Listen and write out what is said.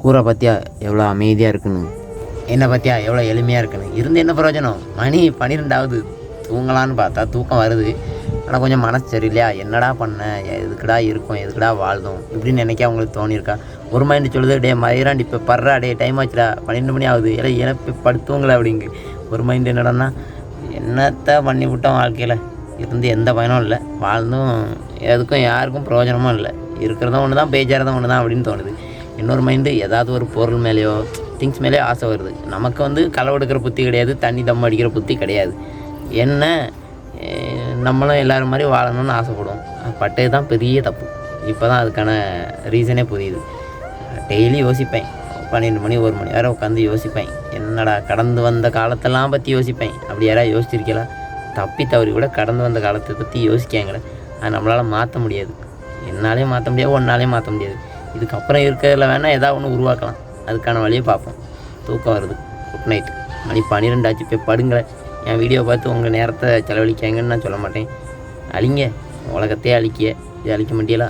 ஊரை பற்றியா எவ்வளோ அமைதியாக இருக்குன்னு, என்னை பற்றியா எவ்வளோ எளிமையாக இருக்குன்னு. இருந்து என்ன பிரயோஜனம்? மணி 12ஆவது. தூங்கலான்னு பார்த்தா தூக்கம் வருது. ஆனால் கொஞ்சம் மனசு சரியில்லையா, என்னடா பண்ண, எதுக்குடா இருக்கும், எதுக்குடா வாழ்ந்தோம் இப்படின்னு நினைக்க அவங்களுக்கு தோணியிருக்கா. ஒரு மைண்டு சொல்லுது, டே மயிராண்டி இப்போ பர்றா, டே டைம் ஆச்சுடா, 12 மணி ஆகுது, இல்லை எனக்கு படுத்துவங்களே அப்படிங்கு. ஒரு மைண்டு என்னடான்னா, என்னத்தை பண்ணி விட்டோம் வாழ்க்கையில், இருந்து எந்த பயனும் இல்லை, வாழ்ந்தும் எதுக்கும் யாருக்கும் பிரயோஜனமும் இல்லை, இருக்கிறதும் ஒன்று தான், பேச்சாரதும் ஒன்று தான் அப்படின்னு தோணுது. இன்னொரு மைண்டு ஏதாவது ஒரு பொருள் மேலேயோ திங்ஸ் மேலேயோ ஆசை வருது. நமக்கு களவெடுக்கிற புத்தி கிடையாது, தண்ணி தம் அடிக்கிற புத்தி கிடையாது. என்ன நம்மளும் எல்லோரும் மாதிரி வாழணும்னு ஆசைப்படுவோம். பட்டது தான் பெரிய தப்பு. இப்போ தான் அதுக்கான ரீசனே புரியுது. டெய்லி யோசிப்பேன், 12 மணி 1 மணி வேறு உட்காந்து யோசிப்பேன். என்னடா கடந்து வந்த காலத்தெல்லாம் பற்றி யோசிப்பேன். அப்படி யாராவது யோசிச்சிருக்கலாம்? தப்பி தவறி கூட கடந்து வந்த காலத்தை பற்றி யோசிக்காங்களே, அது நம்மளால் மாற்ற முடியாது. என்னாலையும் மாற்ற முடியாது, ஒன்னாலையும் மாற்ற முடியாது. இதுக்கப்புறம் இருக்கிறதுல வேணால் ஏதாவது ஒன்று உருவாக்கலாம். அதுக்கான வழியை பார்ப்போம். தூக்கம் வருது. Good night. மணி 12 ஆச்சு. போய் படுங்களேன். என் வீடியோ பார்த்து உங்கள் நேரத்தை செலவழிக்காங்கன்னு நான் சொல்ல மாட்டேன். அழிங்க, உலகத்தையே அழிக்க, இது அழிக்க மாட்டீங்களா?